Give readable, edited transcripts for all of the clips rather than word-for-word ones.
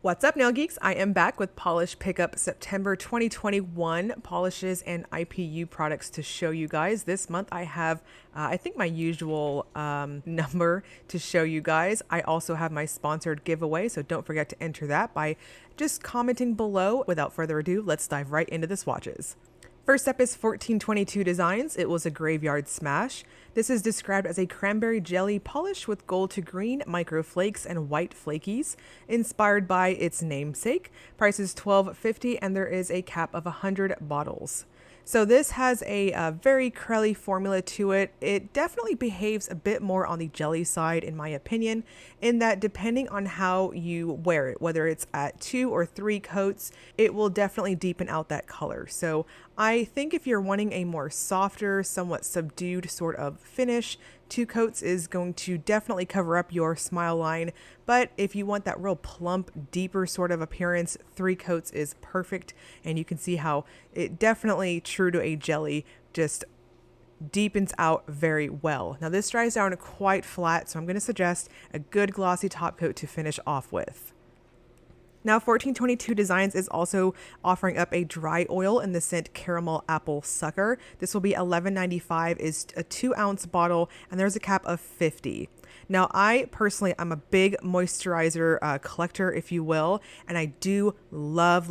What's up, nail geeks? I am back with Polish Pickup September 2021 polishes and IPU products to show you guys. This month I have, I think, my usual number to show you guys. I also have my sponsored giveaway, so don't forget to enter that by just commenting below. Without further ado, let's dive right into the swatches. First up is 1422 Designs. It was a graveyard smash. This is described as a cranberry jelly polish with gold to green micro flakes and white flakies, inspired by its namesake. Price is $12.50 and there is a cap of 100 bottles. So this has a very crelly formula to it. It definitely behaves a bit more on the jelly side, in my opinion, in that depending on how you wear it, whether it's at 2 or 3 coats, it will definitely deepen out that color. So I think if you're wanting a more softer, somewhat subdued sort of finish, 2 coats is going to definitely cover up your smile line. But if you want that real plump, deeper sort of appearance, 3 coats is perfect. And you can see how it definitely, true to a jelly, just deepens out very well. Now this dries down quite flat, so I'm going to suggest a good glossy top coat to finish off with. Now 1422 Designs is also offering up a dry oil in the scent Caramel Apple Sucker. This will be $11.95, is a 2-ounce bottle, and there's a cap of 50. Now I personally, I'm a big moisturizer collector, if you will, and I do love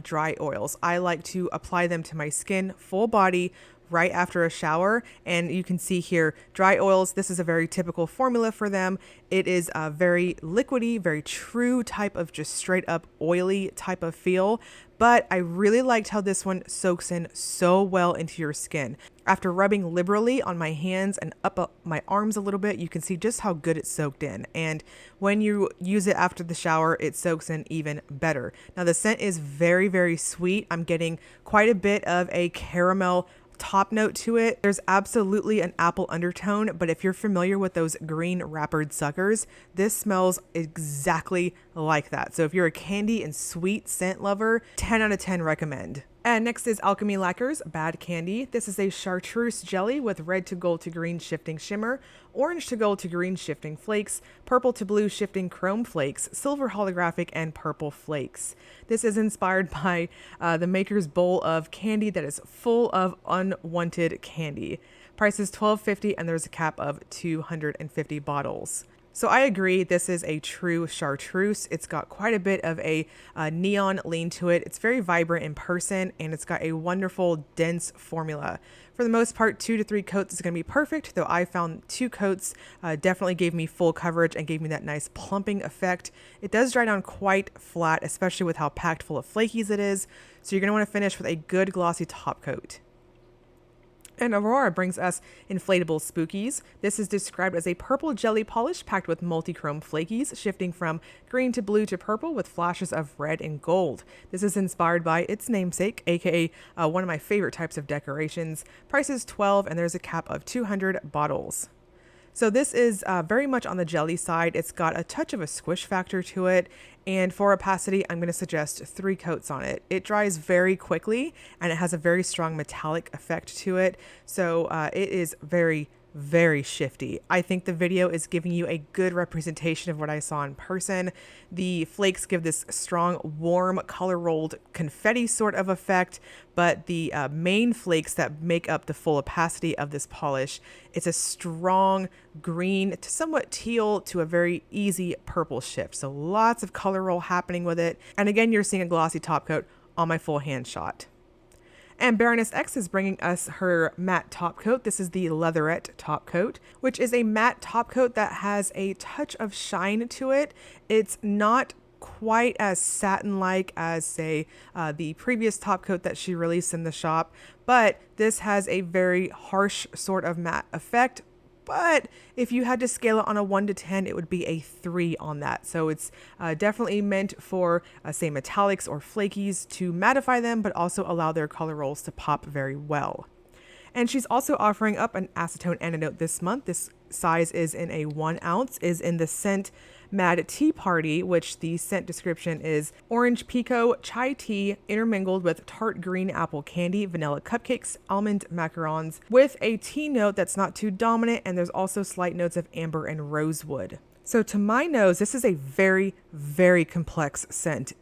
dry oils. I like to apply them to my skin, full body, right after a shower. And you can see here, dry oils, this is a very typical formula for them. It is a very liquidy, very true type of just straight up oily type of feel. But I really liked how this one soaks in so well into your skin. After rubbing liberally on my hands and up my arms a little bit, you can see just how good it soaked in. And when you use it after the shower, it soaks in even better. Now the scent is very sweet. I'm getting quite a bit of a caramel top note to it. There's absolutely an apple undertone, but if you're familiar with those green wrappered suckers, this smells exactly like that. So if you're a candy and sweet scent lover, 10 out of 10 recommend. And next is Alchemy Lacquers Bad Candy. This is a chartreuse jelly with red to gold to green shifting shimmer, orange to gold to green shifting flakes, purple to blue shifting chrome flakes, silver holographic, and purple flakes. This is inspired by the maker's bowl of candy that is full of unwanted candy. Price is $12.50 and there's a cap of 250 bottles. So I agree, this is a true chartreuse. It's got quite a bit of a neon lean to it. It's very vibrant in person, and it's got a wonderful, dense formula. For the most part, 2 to 3 coats is going to be perfect, though I found 2 coats definitely gave me full coverage and gave me that nice plumping effect. It does dry down quite flat, especially with how packed full of flakies it is, so you're going to want to finish with a good glossy top coat. And Aurora brings us Inflatable Spookies. This is described as a purple jelly polish packed with multi-chrome flakies, shifting from green to blue to purple with flashes of red and gold. This is inspired by its namesake, aka one of my favorite types of decorations. Price is $12 and there's a cap of 200 bottles. So this is very much on the jelly side. It's got a touch of a squish factor to it. And for opacity, I'm going to suggest 3 coats on it. It dries very quickly and it has a very strong metallic effect to it. So it is very shifty. I think the video is giving you a good representation of what I saw in person. The flakes give this strong, warm, color rolled confetti sort of effect, but the main flakes that make up the full opacity of this polish, it's a strong green to somewhat teal to a very easy purple shift. So lots of color roll happening with it. And again, you're seeing a glossy top coat on my full hand shot. And Baroness X is bringing us her matte top coat. This is the Leatherette top coat, which is a matte top coat that has a touch of shine to it. It's not quite as satin-like as, say, the previous top coat that she released in the shop, but this has a very harsh sort of matte effect. But if you had to scale it on a 1 to 10, it would be a 3 on that. So it's definitely meant for, say, metallics or flakies to mattify them, but also allow their color rolls to pop very well. And she's also offering up an acetone antidote this month. This size is in a 1 ounce, is in the scent Mad Tea Party, which the scent description is orange pekoe chai tea intermingled with tart green apple candy, vanilla cupcakes, almond macarons, with a tea note that's not too dominant, and there's also slight notes of amber and rosewood. So to my nose, this is a very, very complex scent.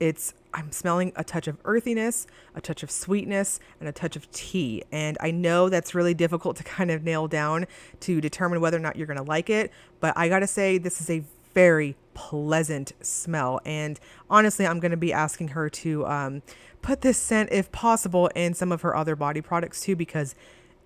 I'm smelling a touch of earthiness, a touch of sweetness, and a touch of tea. And I know that's really difficult to kind of nail down to determine whether or not you're going to like it. But I got to say, this is a very pleasant smell. And honestly, I'm going to be asking her to put this scent, if possible, in some of her other body products too, because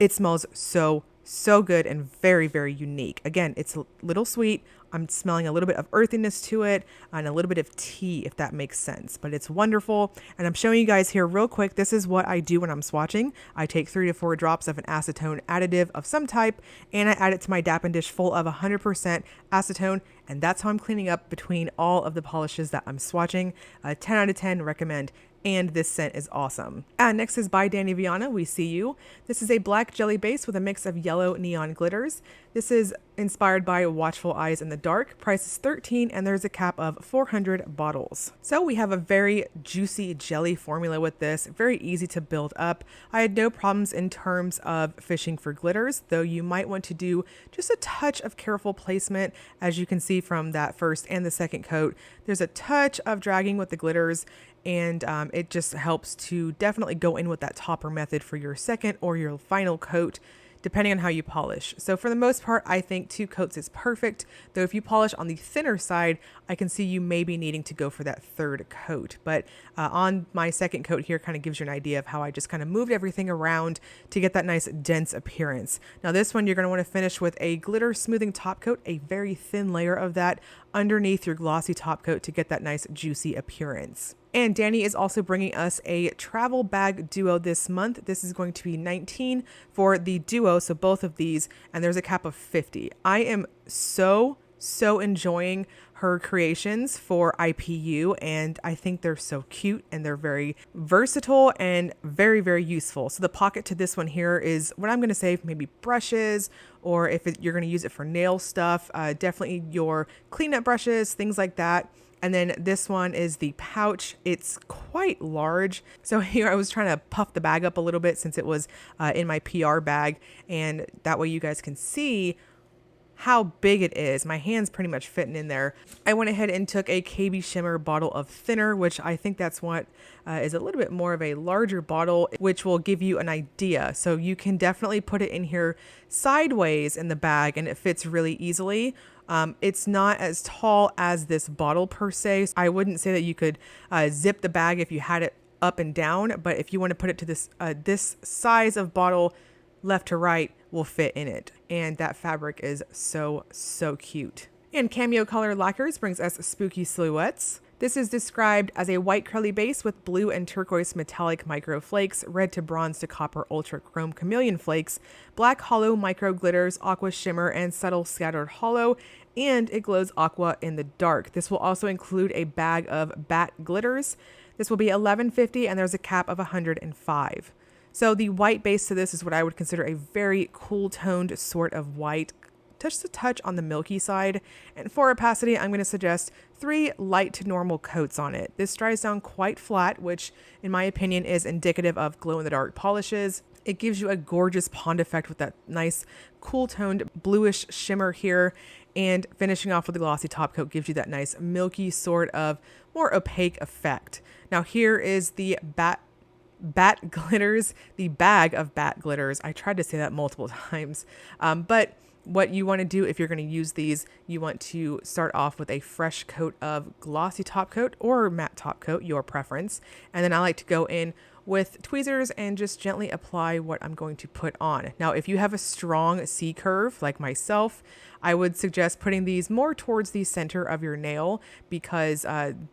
it smells so good and very, very unique. Again, it's a little sweet. I'm smelling a little bit of earthiness to it and a little bit of tea, if that makes sense. But it's wonderful. And I'm showing you guys here real quick. This is what I do when I'm swatching. I take 3 to 4 drops of an acetone additive of some type, and I add it to my dapping dish full of 100% acetone. And that's how I'm cleaning up between all of the polishes that I'm swatching. 10 out of 10 recommend. And this scent is awesome. Next is by Dany Vianna, We See You. This is a black jelly base with a mix of yellow neon glitters. This is inspired by Watchful Eyes in the Dark. Price is $13 and there's a cap of 400 bottles. So we have a very juicy jelly formula with this, very easy to build up. I had no problems in terms of fishing for glitters, though you might want to do just a touch of careful placement. As you can see from that first and the second coat, there's a touch of dragging with the glitters, and it just helps to definitely go in with that topper method for your second or your final coat, depending on how you polish. So for the most part, I think 2 coats is perfect, though if you polish on the thinner side, I can see you may be needing to go for that 3rd coat. But on my second coat here kind of gives you an idea of how I just kind of moved everything around to get that nice dense appearance. Now this one, you're going to want to finish with a glitter smoothing top coat, a very thin layer of that underneath your glossy top coat to get that nice juicy appearance. And Dany is also bringing us a travel bag duo this month. This is going to be $19 for the duo, so both of these, and there's a cap of $50. I am so enjoying her creations for IPU, and I think they're so cute and they're very versatile and very, very useful. So the pocket to this one here is what I'm going to say, maybe brushes, or if you're going to use it for nail stuff, definitely your cleanup brushes, things like that. And then this one is the pouch. It's quite large. So here I was trying to puff the bag up a little bit since it was in my PR bag. And that way you guys can see how big it is. My hand's pretty much fitting in there. I went ahead and took a KB Shimmer bottle of thinner, which I think that's what is a little bit more of a larger bottle, which will give you an idea. So you can definitely put it in here sideways in the bag and it fits really easily. It's not as tall as this bottle per se. I wouldn't say that you could zip the bag if you had it up and down, but if you want to put it to this size of bottle, left to right, will fit in it. And that fabric is so cute. And Cameo Color Lacquers brings us Spooky Silhouettes. This is described as a white curly base with blue and turquoise metallic micro flakes, red to bronze to copper ultra chrome chameleon flakes, black hollow micro glitters, aqua shimmer, and subtle scattered hollow, and it glows aqua in the dark. This will also include a bag of bat glitters. This will be $11.50 and there's a cap of $105. So the white base to this is what I would consider a very cool toned sort of white, just a touch on the milky side. And for opacity, I'm going to suggest 3 light to normal coats on it. This dries down quite flat, which in my opinion is indicative of glow in the dark polishes. It gives you a gorgeous pond effect with that nice cool toned bluish shimmer here. And finishing off with the glossy top coat gives you that nice milky sort of more opaque effect. Now here is the bat glitters, the bag of bat glitters. I tried to say that multiple times, but what you want to do if you're going to use these, you want to start off with a fresh coat of glossy top coat or matte top coat, your preference. And then I like to go in with tweezers and just gently apply what I'm going to put on. Now, if you have a strong C curve like myself, I would suggest putting these more towards the center of your nail because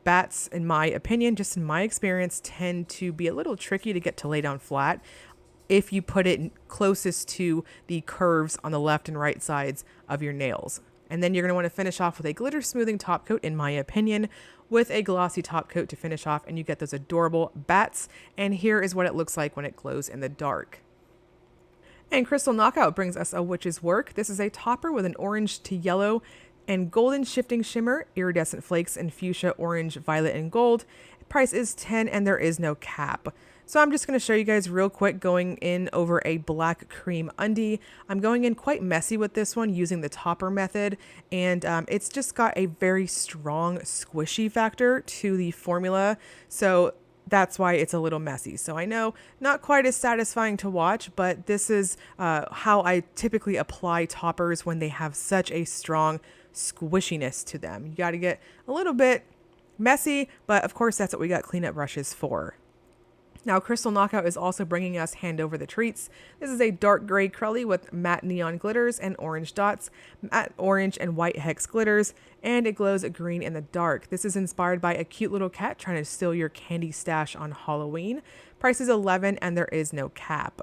bats, in my opinion, just in my experience, tend to be a little tricky to get to lay down flat if you put it closest to the curves on the left and right sides of your nails. And then you're going to want to finish off with a glitter smoothing top coat, in my opinion, with a glossy top coat to finish off, and you get those adorable bats. And here is what it looks like when it glows in the dark. And Crystal Knockout brings us a witch's work. This is a topper with an orange to yellow and golden shifting shimmer, iridescent flakes in fuchsia, orange, violet, and gold. Price is $10 and there is no cap. So I'm just going to show you guys real quick going in over a black cream undie. I'm going in quite messy with this one using the topper method, and it's just got a very strong squishy factor to the formula. So that's why it's a little messy. So I know not quite as satisfying to watch, but this is how I typically apply toppers when they have such a strong squishiness to them. You got to get a little bit messy, but of course that's what we got cleanup brushes for. Now, Crystal Knockout is also bringing us Hand Over the Treats. This is a dark gray Crelly with matte neon glitters and orange dots, matte orange and white hex glitters, and it glows green in the dark. This is inspired by a cute little cat trying to steal your candy stash on Halloween. Price is $11 and there is no cap.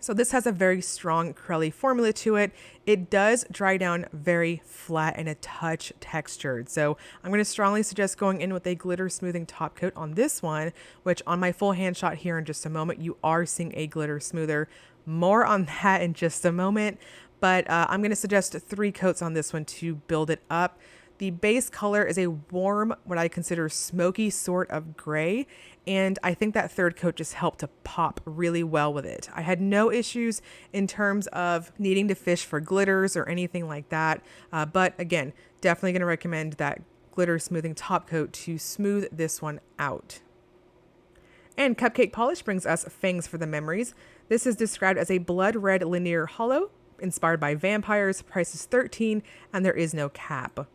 So this has a very strong Crelly formula to it. It does dry down very flat and a touch textured. So I'm going to strongly suggest going in with a glitter smoothing top coat on this one, which on my full hand shot here in just a moment, you are seeing a glitter smoother. More on that in just a moment, but I'm going to suggest 3 coats on this one to build it up. The base color is a warm, what I consider smoky sort of gray, and I think that 3rd coat just helped to pop really well with it. I had no issues in terms of needing to fish for glitters or anything like that, but again, definitely going to recommend that glitter smoothing top coat to smooth this one out. And Cupcake Polish brings us Fangs for the Memories. This is described as a blood red linear hollow, inspired by vampires. Price is $13, and there is no cap.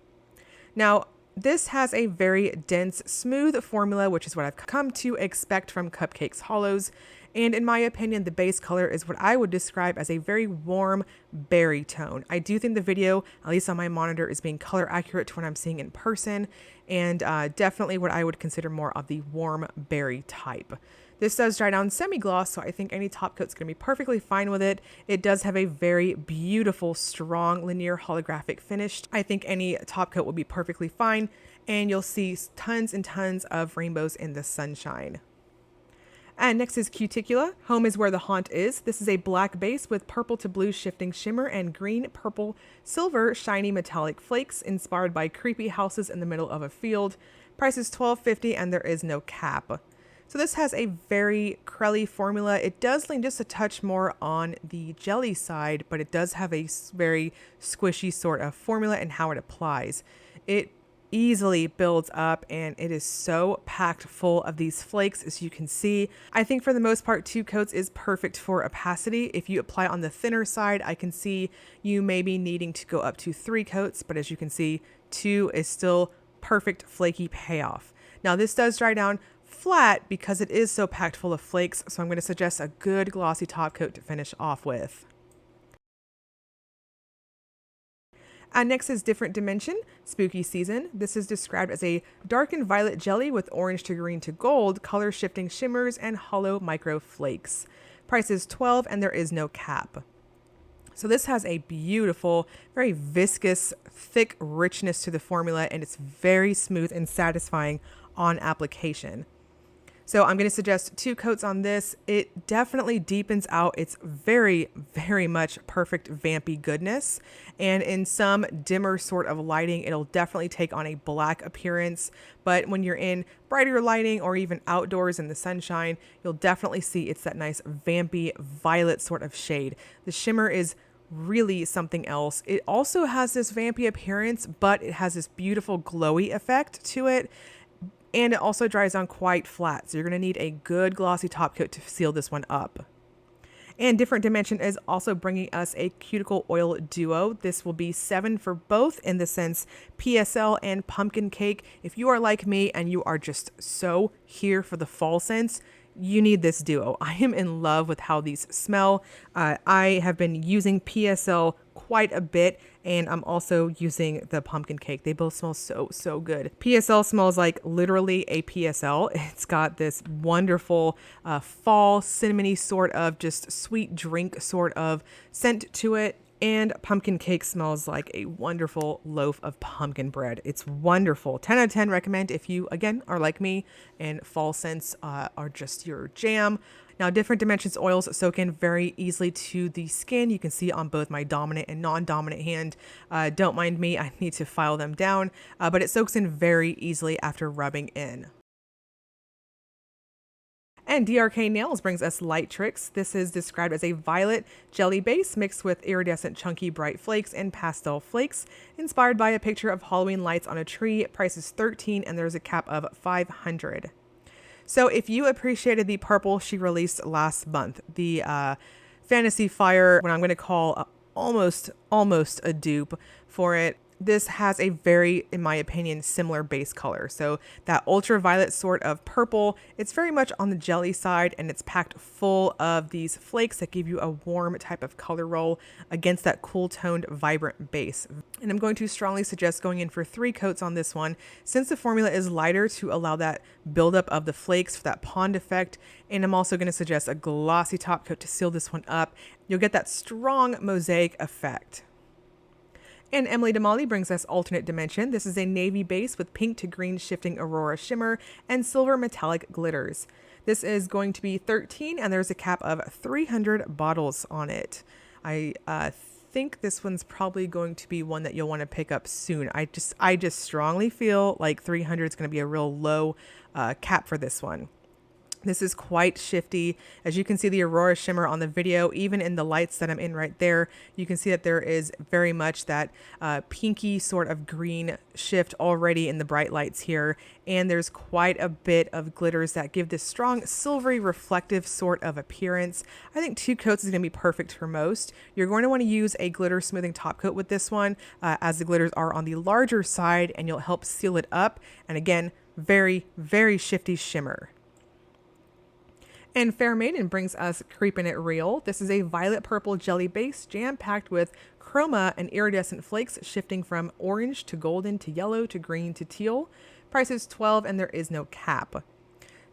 Now, this has a very dense, smooth formula, which is what I've come to expect from Cupcake's hollows. And in my opinion, the base color is what I would describe as a very warm berry tone. I do think the video, at least on my monitor, is being color accurate to what I'm seeing in person, and definitely what I would consider more of the warm berry type. This does dry down semi-gloss, so I think any top coat's going to be perfectly fine with it. It does have a very beautiful, strong, linear holographic finish. I think any top coat will be perfectly fine, and you'll see tons and tons of rainbows in the sunshine. And next is Cuticula. Home is where the haunt is. This is a black base with purple to blue shifting shimmer and green, purple, silver, shiny metallic flakes inspired by creepy houses in the middle of a field. Price is $12.50 and there is no cap. So this has a very Crelly formula. It does lean just a touch more on the jelly side, but it does have a very squishy sort of formula and how it applies. It easily builds up and it is so packed full of these flakes, as you can see. I think for the most part 2 coats is perfect for opacity. If you apply on the thinner side, I can see you may be needing to go up to 3 coats, but as you can see, 2 is still perfect flaky payoff. Now this does dry down flat because it is so packed full of flakes, so I'm going to suggest a good glossy top coat to finish off with. And next is Different Dimension, Spooky Season. This is described as a darkened violet jelly with orange to green to gold, color shifting shimmers, and hollow micro flakes. Price is $12 and there is no cap. So this has a beautiful, very viscous, thick richness to the formula, and it's very smooth and satisfying on application. So I'm going to suggest 2 coats on this. It definitely deepens out its very, very much perfect vampy goodness. And in some dimmer sort of lighting, it'll definitely take on a black appearance. But when you're in brighter lighting or even outdoors in the sunshine, you'll definitely see it's that nice vampy violet sort of shade. The shimmer is really something else. It also has this vampy appearance, but it has this beautiful glowy effect to it. And it also dries on quite flat, so you're going to need a good glossy top coat to seal this one up. And Different Dimension is also bringing us a Cuticle Oil Duo. This will be $7 for both in the sense PSL and Pumpkin Cake. If you are like me and you are just so here for the fall scents, you need this duo. I am in love with how these smell. I have been using PSL quite a bit, and I'm also using the Pumpkin Cake. They both smell so, so good. PSL smells like literally a PSL. It's got this wonderful fall cinnamony sort of just sweet drink sort of scent to it. And Pumpkin Cake smells like a wonderful loaf of pumpkin bread. It's wonderful. 10 out of 10 recommend if you, again, are like me and fall scents are just your jam. Now, Different Dimensions oils soak in very easily to the skin. You can see on both my dominant and non-dominant hand. Don't mind me, I need to file them down, but it soaks in very easily after rubbing in. And DRK Nails brings us Light Tricks. This is described as a violet jelly base mixed with iridescent chunky bright flakes and pastel flakes, inspired by a picture of Halloween lights on a tree. Price is $13 and there's a cap of $500. So if you appreciated the purple she released last month, the Fantasy Fire, what I'm going to call almost a dupe for it, this has a very, in my opinion, similar base color. So that ultraviolet sort of purple, it's very much on the jelly side, and it's packed full of these flakes that give you a warm type of color roll against that cool toned, vibrant base. And I'm going to strongly suggest going in for 3 coats on this one, since the formula is lighter to allow that buildup of the flakes for that pond effect. And I'm also going to suggest a glossy top coat to seal this one up. You'll get that strong mosaic effect. And Emily Damali brings us Alternate Dimension. This is a navy base with pink to green shifting Aurora shimmer and silver metallic glitters. This is going to be $13 and there's a cap of 300 bottles on it. I think this one's probably going to be one that you'll want to pick up soon. I just strongly feel like 300 is going to be a real low cap for this one. This is quite shifty. As you can see the Aurora shimmer on the video, even in the lights that I'm in right there, you can see that there is very much that pinky sort of green shift already in the bright lights here. And there's quite a bit of glitters that give this strong silvery reflective sort of appearance. I think 2 coats is going to be perfect for most. You're going to want to use a glitter smoothing top coat with this one, as the glitters are on the larger side, and you'll help seal it up. And again, very, very shifty shimmer. And Fair Maiden brings us Creepin' It Real. This is a violet purple jelly base jam-packed with chroma and iridescent flakes shifting from orange to golden to yellow to green to teal. Price is $12 and there is no cap.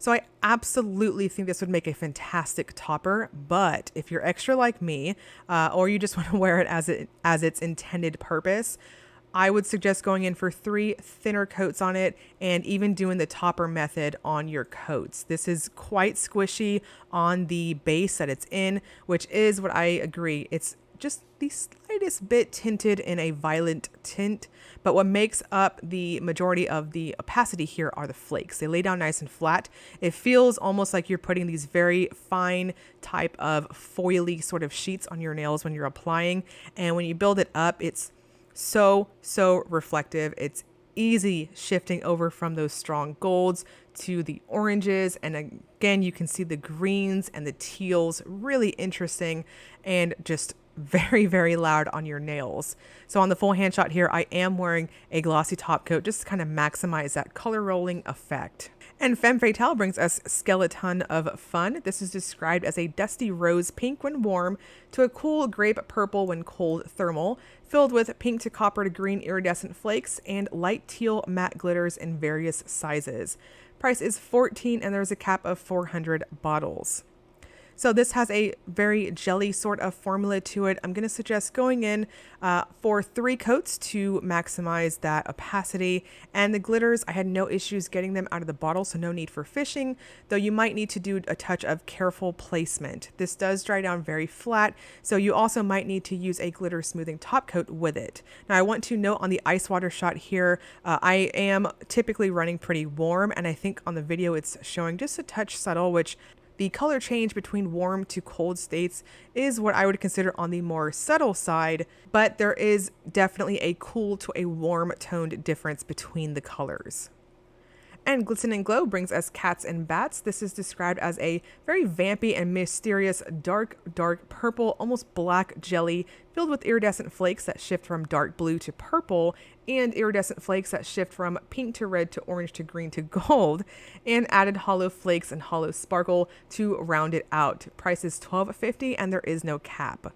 So I absolutely think this would make a fantastic topper, but if you're extra like me, or you just want to wear it as its intended purpose, I would suggest going in for 3 thinner coats on it and even doing the topper method on your coats. This is quite squishy on the base that it's in, which is what I agree. It's just the slightest bit tinted in a violet tint, but what makes up the majority of the opacity here are the flakes. They lay down nice and flat. It feels almost like you're putting these very fine type of foily sort of sheets on your nails when you're applying, and when you build it up, it's so reflective. It's easy shifting over from those strong golds to the oranges, and again you can see the greens and the teals, really interesting and just very loud on your nails. So on the full hand shot here, I am wearing a glossy top coat just to kind of maximize that color rolling effect. And Femme Fatale brings us Skele-ton of Fun. This is described as a dusty rose pink when warm to a cool grape purple when cold thermal, filled with pink to copper to green iridescent flakes and light teal matte glitters in various sizes. Price is $14 and there's a cap of 400 bottles. So this has a very jelly sort of formula to it. I'm going to suggest going in for 3 coats to maximize that opacity. And the glitters, I had no issues getting them out of the bottle, so no need for fishing, though you might need to do a touch of careful placement. This does dry down very flat, so you also might need to use a glitter smoothing top coat with it. Now I want to note on the ice water shot here, I am typically running pretty warm, and I think on the video it's showing just a touch subtle, which the color change between warm to cold states is what I would consider on the more subtle side, but there is definitely a cool to a warm toned difference between the colors. And Glisten Glow brings us Cats and Bats. This is described as a very vampy and mysterious dark purple, almost black jelly filled with iridescent flakes that shift from dark blue to purple and iridescent flakes that shift from pink to red to orange to green to gold, and added hollow flakes and hollow sparkle to round it out. Price is $12.50 and there is no cap.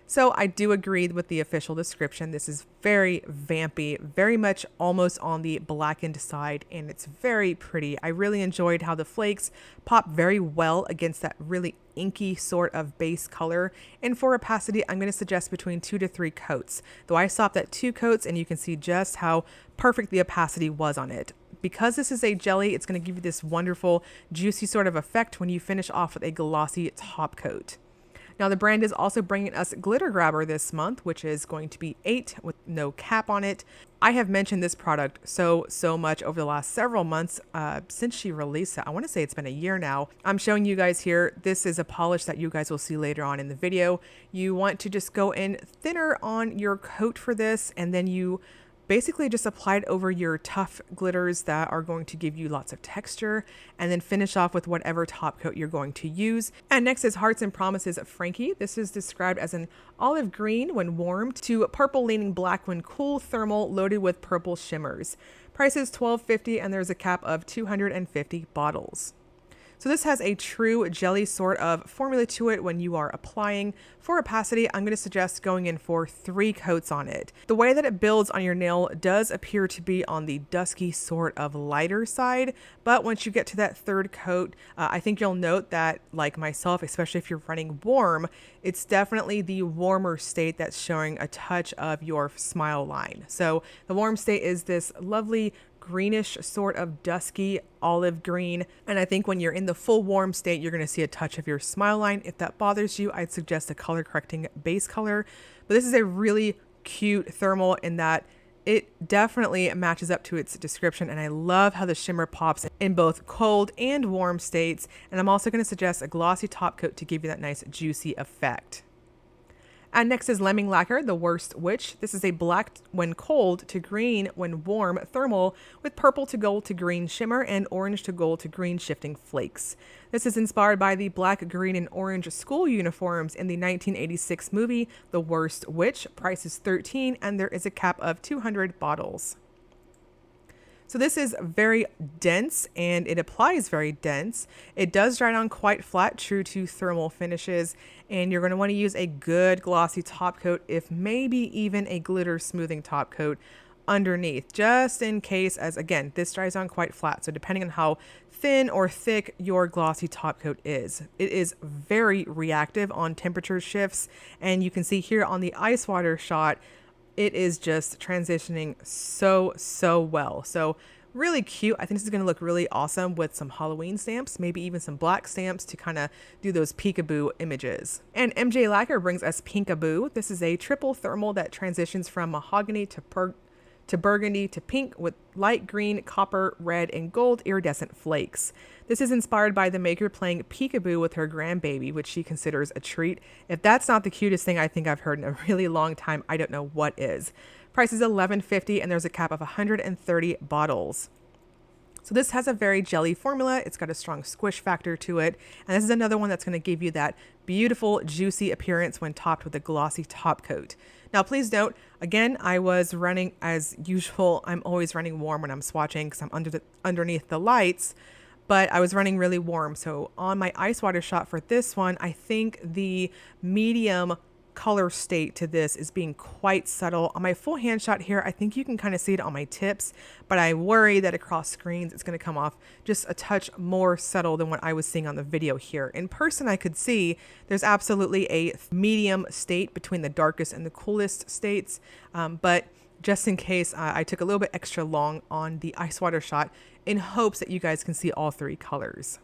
So I do agree with the official description. This is very vampy, very much almost on the blackened side, and it's very pretty. I really enjoyed how the flakes pop very well against that really inky sort of base color. And for opacity, I'm going to suggest between 2 to 3 coats, though I stopped at 2 coats and you can see just how perfect the opacity was on it. Because this is a jelly, it's going to give you this wonderful juicy sort of effect when you finish off with a glossy top coat. Now the brand is also bringing us Glitter Grabber this month, which is going to be 8 with no cap on it. I have mentioned this product so much over the last several months since she released it. I want to say it's been a year now. I'm showing you guys here. This is a polish that you guys will see later on in the video. You want to just go in thinner on your coat for this, and then you basically just apply it over your tough glitters that are going to give you lots of texture, and then finish off with whatever top coat you're going to use. And next is Hearts and Promises of Frankie. This is described as an olive green when warmed to purple leaning black when cool, thermal, loaded with purple shimmers. Price is $12.50 and there's a cap of 250 bottles. So this has a true jelly sort of formula to it when you are applying. For opacity, I'm going to suggest going in for 3 coats on it. The way that it builds on your nail does appear to be on the dusky sort of lighter side, but once you get to that 3rd coat, I think you'll note that, like myself, especially if you're running warm, it's definitely the warmer state that's showing a touch of your smile line. So the warm state is this lovely greenish sort of dusky olive green, and I think when you're in the full warm state you're going to see a touch of your smile line. If that bothers you, I'd suggest a color correcting base color, but this is a really cute thermal in that it definitely matches up to its description, and I love how the shimmer pops in both cold and warm states. And I'm also going to suggest a glossy top coat to give you that nice juicy effect. And next is Lemming Lacquer, the Worst Witch. This is a black when cold to green when warm thermal with purple to gold to green shimmer and orange to gold to green shifting flakes. This is inspired by the black, green, and orange school uniforms in the 1986 movie The Worst Witch. Price is $13 and there is a cap of 200 bottles. So this is very dense and it applies very dense. It does dry down quite flat, true to thermal finishes, and you're going to want to use a good glossy top coat, if maybe even a glitter smoothing top coat underneath, just in case, as again, this dries down quite flat. So depending on how thin or thick your glossy top coat is, it is very reactive on temperature shifts. And you can see here on the ice water shot, it is just transitioning so well. So really cute. I think this is going to look really awesome with some Halloween stamps, maybe even some black stamps to kind of do those peekaboo images. And MJ Lacquer brings us Pinkaboo. This is a triple thermal that transitions from mahogany to burgundy to pink with light green, copper, red, and gold iridescent flakes. This is inspired by the maker playing peekaboo with her grandbaby, which she considers a treat. If that's not the cutest thing I think I've heard in a really long time, I don't know what is. Price is $11.50 and there's a cap of 130 bottles. So this has a very jelly formula. It's got a strong squish factor to it. And this is another one that's going to give you that beautiful, juicy appearance when topped with a glossy top coat. Now, please note, again, I was running as usual. I'm always running warm when I'm swatching because I'm underneath the lights, but I was running really warm. So on my ice water shot for this one, I think the medium color state to this is being quite subtle. On my full hand shot here, I think you can kind of see it on my tips, but I worry that across screens it's going to come off just a touch more subtle than what I was seeing on the video here. In person, I could see there's absolutely a medium state between the darkest and the coolest states, but just in case, I took a little bit extra long on the ice water shot in hopes that you guys can see all 3 colors.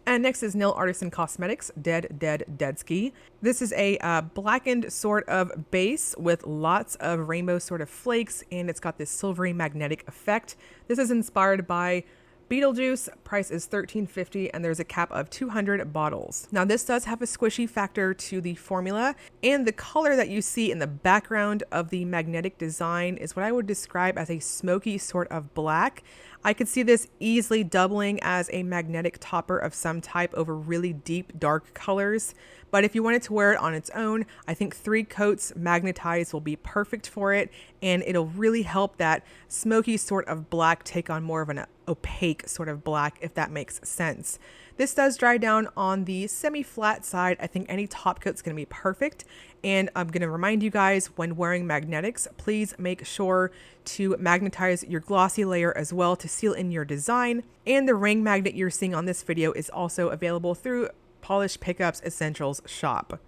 And next is Nail Artisan Cosmetics Deadski. This is a blackened sort of base with lots of rainbow sort of flakes, and it's got this silvery magnetic effect. This is inspired by Beetlejuice. Price is $13.50 and there's a cap of 200 bottles. Now this does have a squishy factor to the formula, and the color that you see in the background of the magnetic design is what I would describe as a smoky sort of black. I could see this easily doubling as a magnetic topper of some type over really deep dark colors. But if you wanted to wear it on its own, I think 3 coats magnetized will be perfect for it, and it'll really help that smoky sort of black take on more of an opaque sort of black, if that makes sense. This does dry down on the semi-flat side. I think any top coat's going to be perfect. And I'm going to remind you guys, when wearing magnetics, please make sure to magnetize your glossy layer as well to seal in your design. And the ring magnet you're seeing on this video is also available through Polish Pickups Essentials shop.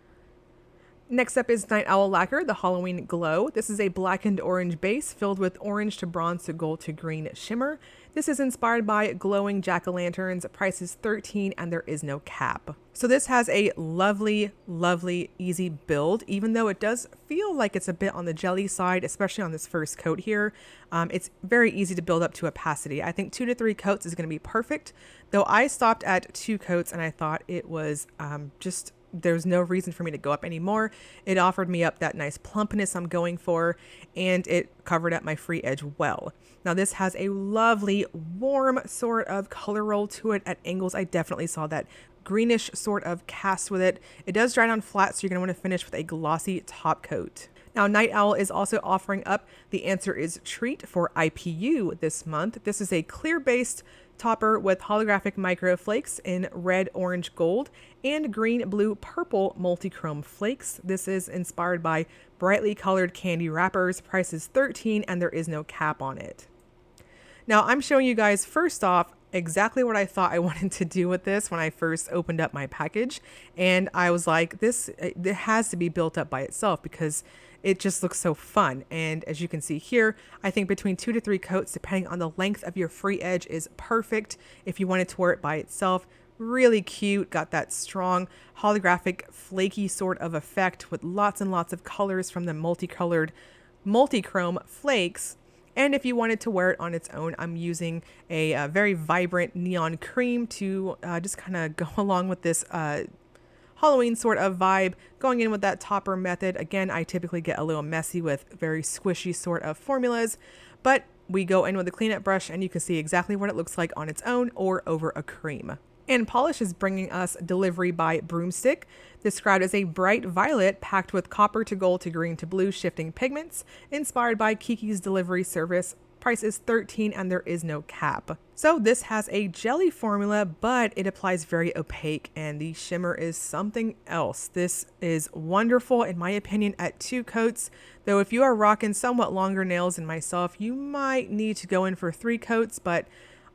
Next up is Night Owl Lacquer, the Halloween Glow. This is a blackened orange base filled with orange to bronze to gold to green shimmer. This is inspired by glowing jack-o'-lanterns. Price is $13 and there is no cap. So this has a lovely, lovely, easy build, even though it does feel like it's a bit on the jelly side, especially on this first coat here. It's very easy to build up to opacity. I think 2 to 3 coats is going to be perfect, though I stopped at 2 coats and I thought it was just, there's no reason for me to go up anymore. It offered me up that nice plumpness I'm going for, and it covered up my free edge well. Now this has a lovely warm sort of color roll to it at angles. I definitely saw that greenish sort of cast with it. It does dry down flat, so you're going to want to finish with a glossy top coat. Now, Night Owl is also offering up The Answer is Treat for IPU this month. This is a clear-based topper with holographic micro flakes in red, orange, gold, and green, blue, purple multi-chrome flakes. This is inspired by brightly colored candy wrappers. Price is $13 and there is no cap on it. Now, I'm showing you guys first off exactly what I thought I wanted to do with this when I first opened up my package. And I was like, it has to be built up by itself because it just looks so fun. And as you can see here, I think between 2 to 3 coats, depending on the length of your free edge, is perfect. If you wanted to wear it by itself, really cute. Got that strong holographic flaky sort of effect with lots and lots of colors from the multicolored multi-chrome flakes. And if you wanted to wear it on its own, I'm using a very vibrant neon cream to just kind of go along with this Halloween sort of vibe, going in with that topper method. Again, I typically get a little messy with very squishy sort of formulas, but we go in with a cleanup brush and you can see exactly what it looks like on its own or over a cream. And Pahlish is bringing us Delivery by Broomstick, described as a bright violet packed with copper to gold to green to blue shifting pigments, inspired by Kiki's delivery service. Price is $13 and there is no cap. So this has a jelly formula, but it applies very opaque and the shimmer is something else. This is wonderful in my opinion at 2 coats, though if you are rocking somewhat longer nails than myself, you might need to go in for 3 coats, but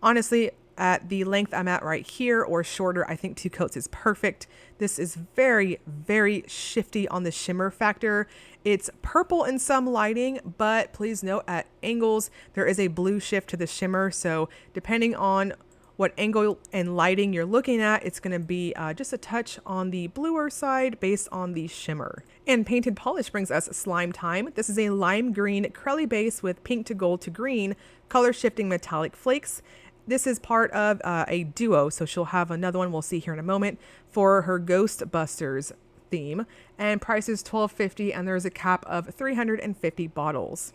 honestly, at the length I'm at right here or shorter, I think 2 coats is perfect. This is very, very shifty on the shimmer factor. It's purple in some lighting, but please note at angles, there is a blue shift to the shimmer. So depending on what angle and lighting you're looking at, it's going to be just a touch on the bluer side based on the shimmer. And Painted Polish brings us Slime Time. This is a lime green Crelly base with pink to gold to green, color shifting metallic flakes. This is part of a duo, so she'll have another one we'll see here in a moment for her Ghostbusters theme. And price is $12.50 and there's a cap of 350 bottles.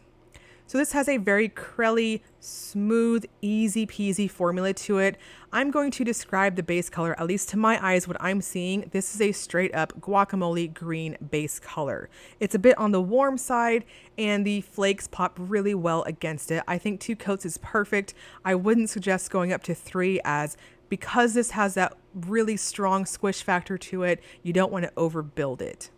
So this has a very Crelly, smooth, easy peasy formula to it. I'm going to describe the base color, at least to my eyes, what I'm seeing. This is a straight up guacamole green base color. It's a bit on the warm side and the flakes pop really well against it. I think 2 coats is perfect. I wouldn't suggest going up to 3 as because this has that really strong squish factor to it, you don't want to overbuild it.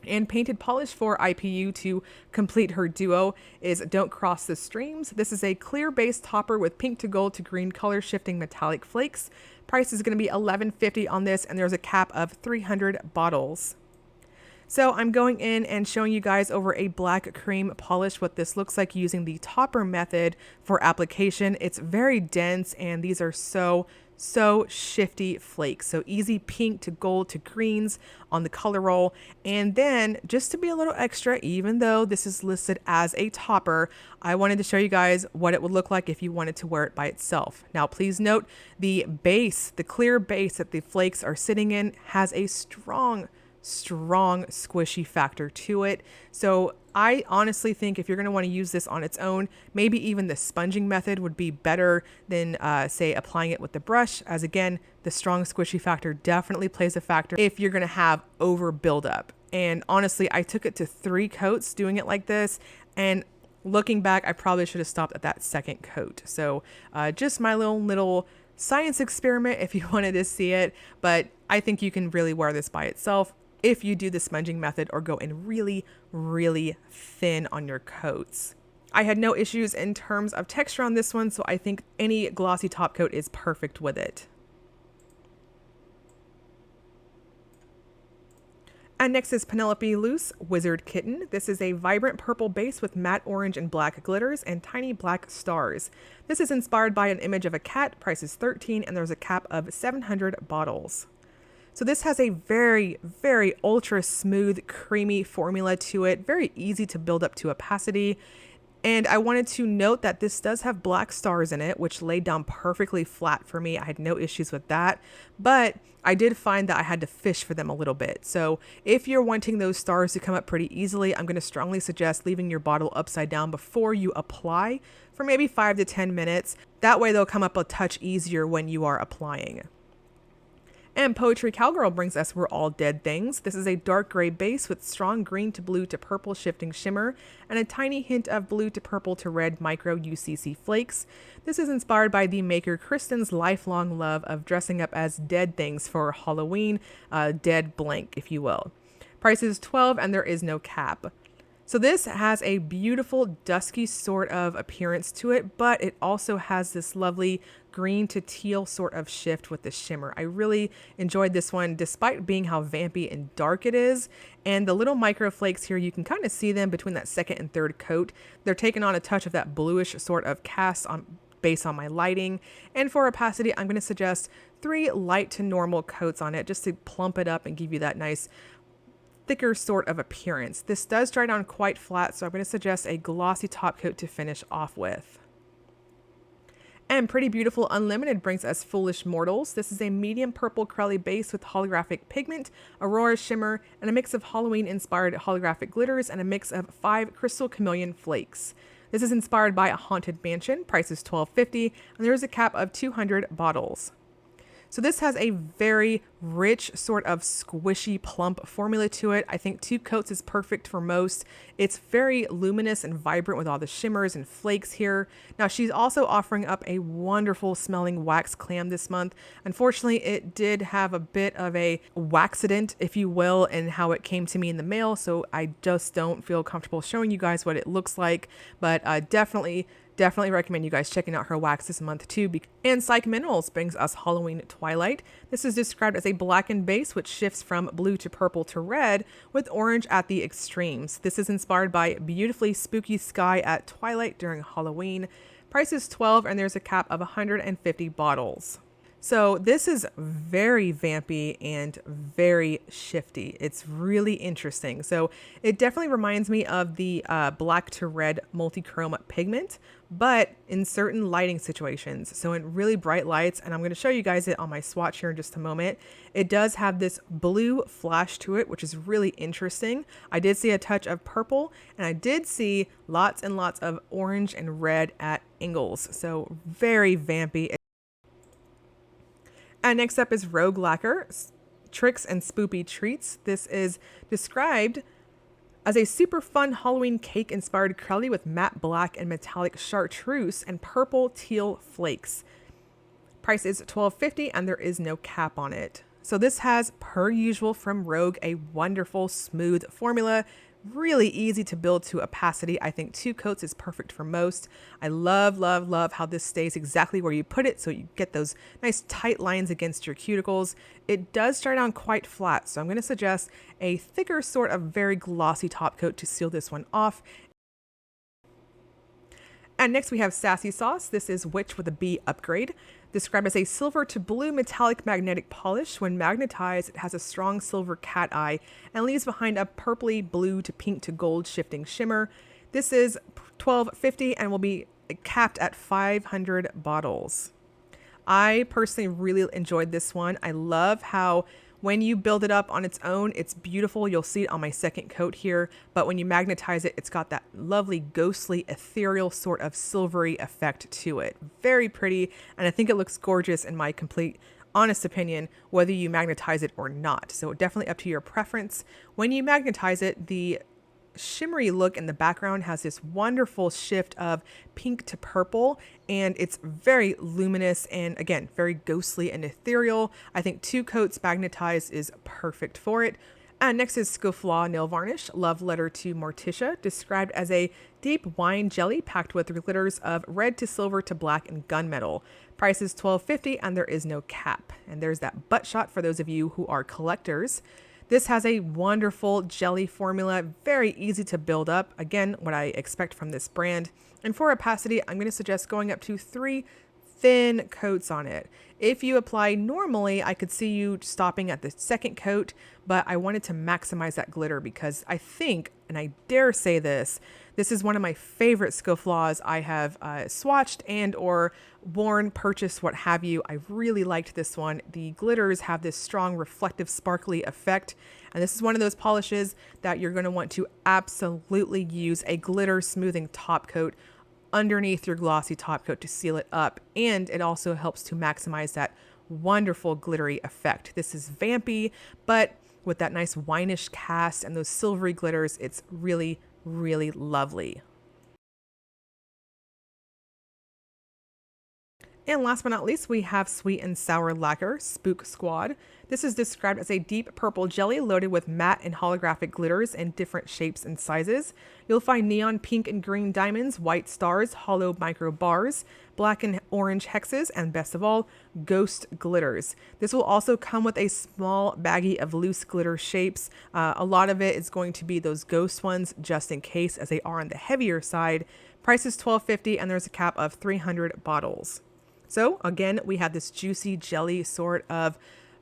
And Painted Polish for IPU to complete her duo is Don't Cross the Streams. This is a clear base topper with pink to gold to green color shifting metallic flakes. Price is going to be $11.50 on this and there's a cap of 300 bottles. So I'm going in and showing you guys over a black cream polish what this looks like using the topper method for application. It's very dense and these are so shifty flakes. So easy pink to gold to greens on the color roll. And then just to be a little extra, even though this is listed as a topper, I wanted to show you guys what it would look like if you wanted to wear it by itself. Now, please note the base, the clear base that the flakes are sitting in has a strong squishy factor to it. So I honestly think if you're going to want to use this on its own, maybe even the sponging method would be better than say applying it with the brush, as again, the strong squishy factor definitely plays a factor if you're going to have over buildup. And honestly, I took it to 3 coats doing it like this, and looking back, I probably should have stopped at that 2nd coat. So just my little science experiment if you wanted to see it, but I think you can really wear this by itself if you do the sponging method or go in really, really thin on your coats. I had no issues in terms of texture on this one, so I think any glossy top coat is perfect with it. And next is Penelope Loose Wizard Kitten. This is a vibrant purple base with matte orange and black glitters and tiny black stars. This is inspired by an image of a cat, price is $13, and there's a cap of 700 bottles. So this has a very, very ultra smooth, creamy formula to it, very easy to build up to opacity. And I wanted to note that this does have black stars in it, which laid down perfectly flat for me. I had no issues with that, but I did find that I had to fish for them a little bit. So if you're wanting those stars to come up pretty easily, I'm going to strongly suggest leaving your bottle upside down before you apply for maybe 5 to 10 minutes. That way they'll come up a touch easier when you are applying. And Poetry Cowgirl brings us We're All Dead Things. This is a dark gray base with strong green to blue to purple shifting shimmer and a tiny hint of blue to purple to red micro UCC flakes. This is inspired by the maker Kristen's lifelong love of dressing up as dead things for Halloween, dead blank, if you will. Price is $12 and there is no cap. So this has a beautiful dusky sort of appearance to it, but it also has this lovely green to teal sort of shift with the shimmer. I really enjoyed this one despite being how vampy and dark it is. And the little micro flakes here, you can kind of see them between that second and third coat. They're taking on a touch of that bluish sort of cast on based on my lighting. And for opacity, I'm going to suggest 3 light to normal coats on it just to plump it up and give you that nice thicker sort of appearance. This does dry down quite flat, so I'm going to suggest a glossy top coat to finish off with. And Pretty Beautiful Unlimited brings us Foolish Mortals. This is a medium purple crelly base with holographic pigment, Aurora shimmer, and a mix of Halloween-inspired holographic glitters and a mix of 5 crystal chameleon flakes. This is inspired by a haunted mansion, price is $12.50, and there is a cap of 200 bottles. So this has a very rich sort of squishy plump formula to it. I think 2 coats is perfect for most. It's very luminous and vibrant with all the shimmers and flakes here. Now she's also offering up a wonderful smelling wax clam this month. Unfortunately, it did have a bit of a waxident, if you will, in how it came to me in the mail. So I just don't feel comfortable showing you guys what it looks like, but definitely recommend you guys checking out her wax this month too. And Psych Minerals brings us Halloween Twilight. This is described as a blackened base which shifts from blue to purple to red with orange at the extremes. This is inspired by beautifully spooky sky at twilight during Halloween. Price is $12 and there's a cap of 150 bottles. So this is very vampy and very shifty. It's really interesting. So it definitely reminds me of the black to red multi-chrome pigment, but in certain lighting situations. So in really bright lights, and I'm going to show you guys it on my swatch here in just a moment. It does have this blue flash to it, which is really interesting. I did see a touch of purple, and I did see lots and lots of orange and red at angles. So very vampy. And next up is Rogue Lacquer, Tricks and Spoopy Treats. This is described as a super fun Halloween cake inspired crelly with matte black and metallic chartreuse and purple teal flakes. Price is $12.50 and there is no cap on it. So this has, per usual from Rogue, a wonderful smooth formula. Really easy to build to opacity. I think 2 coats is perfect for most. I love how this stays exactly where you put it, so you get those nice tight lines against your cuticles. It does dry down quite flat, so I'm going to suggest a thicker sort of very glossy top coat to seal this one off. And next we have Sassy Sauce. This is Witch with a B upgrade. Described as a silver to blue metallic magnetic polish. When magnetized, it has a strong silver cat eye and leaves behind a purpley blue to pink to gold shifting shimmer. This is $12.50 and will be capped at 500 bottles. I personally really enjoyed this one. I love how when you build it up on its own, it's beautiful. You'll see it on my second coat here, but when you magnetize it, it's got that lovely ghostly ethereal sort of silvery effect to it. Very pretty, and I think it looks gorgeous in my complete honest opinion, whether you magnetize it or not. So definitely up to your preference. When you magnetize it, the shimmery look in the background has this wonderful shift of pink to purple, and it's very luminous and again very ghostly and ethereal. I think 2 coats magnetized is perfect for it. And next is Scouflaw Nail Varnish, Love Letter to Morticia, described as a deep wine jelly packed with glitters of red to silver to black and gunmetal. Price is $12.50 and there is no cap. And there's that butt shot for those of you who are collectors. This has a wonderful jelly formula, very easy to build up. Again, what I expect from this brand. And for opacity, I'm going to suggest going up to 3 thin coats on it. If you apply normally, I could see you stopping at the second coat, but I wanted to maximize that glitter because I think, and I dare say this is one of my favorite Scoflaws I have swatched and or worn, purchased, what have you. I really liked this one. The glitters have this strong reflective sparkly effect, and this is one of those polishes that you're going to want to absolutely use a glitter smoothing top coat underneath your glossy top coat to seal it up, and it also helps to maximize that wonderful glittery effect. This is vampy, but with that nice wineish cast and those silvery glitters, it's really, really lovely. And last but not least, we have Sweet and Sour Lacquer Spook Squad. This is described as a deep purple jelly loaded with matte and holographic glitters in different shapes and sizes. You'll find neon pink and green diamonds, white stars, hollow micro bars, black and orange hexes, and best of all, ghost glitters. This will also come with a small baggie of loose glitter shapes. A lot of it is going to be those ghost ones just in case, as they are on the heavier side. Price is $12.50 and there's a cap of 300 bottles. So again, we have this juicy jelly sort of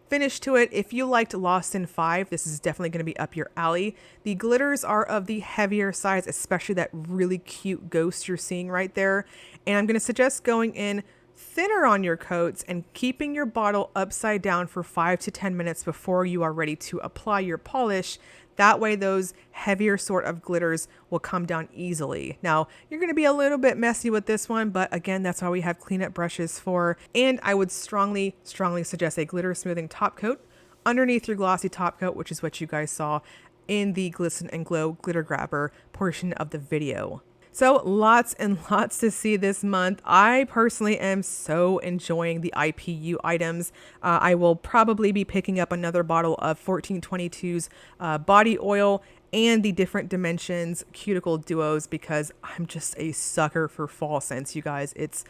finish to it. If you liked Lost in 5, this is definitely going to be up your alley. The glitters are of the heavier size, especially that really cute ghost you're seeing right there. And I'm going to suggest going in thinner on your coats and keeping your bottle upside down for 5 to 10 minutes before you are ready to apply your polish. That way those heavier sort of glitters will come down easily. Now, you're going to be a little bit messy with this one, but again, that's why we have cleanup brushes for. And I would strongly suggest a glitter smoothing top coat underneath your glossy top coat, which is what you guys saw in the Glisten and Glow glitter grabber portion of the video. So lots and lots to see this month. I personally am so enjoying the IPU items. I will probably be picking up another bottle of 1422's body oil and the different dimensions cuticle duos because I'm just a sucker for fall scents, you guys. It's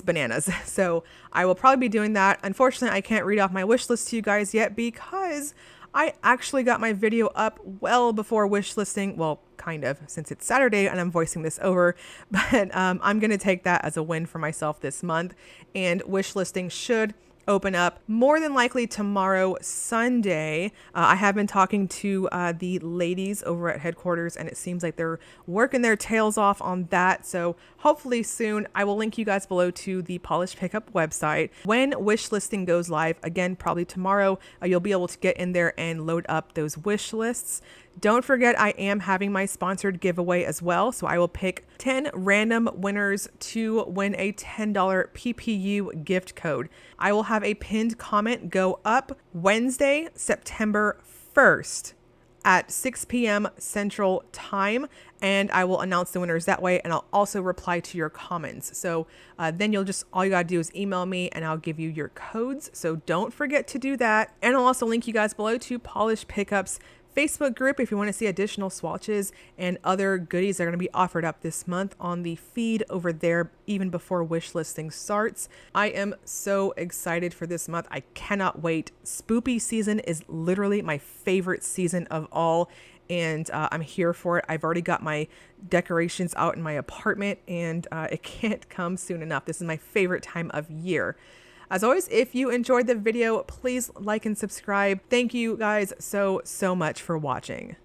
bananas. So I will probably be doing that. Unfortunately, I can't read off my wish list to you guys yet because I actually got my video up well before wish listing. Well, kind of, since it's Saturday and I'm voicing this over, but I'm going to take that as a win for myself this month. And wish listing should open up more than likely tomorrow, Sunday. I have been talking to the ladies over at headquarters and it seems like they're working their tails off on that. So hopefully soon. I will link you guys below to the Polish Pickup website. When wish listing goes live, again, probably tomorrow, you'll be able to get in there and load up those wish lists. Don't forget, I am having my sponsored giveaway as well. So I will pick 10 random winners to win a $10 PPU gift code. I will have a pinned comment go up Wednesday, September 1st at 6 p.m. Central Time, and I will announce the winners that way, and I'll also reply to your comments. So then all you gotta do is email me and I'll give you your codes. So don't forget to do that. And I'll also link you guys below to Polish Pickup's Facebook group if you want to see additional swatches and other goodies that are going to be offered up this month on the feed over there even before wish listing starts. I am so excited for this month. I cannot wait. Spoopy season is literally my favorite season of all, and I'm here for it. I've already got my decorations out in my apartment, and it can't come soon enough. This is my favorite time of year. As always, if you enjoyed the video, please like and subscribe. Thank you guys so much for watching.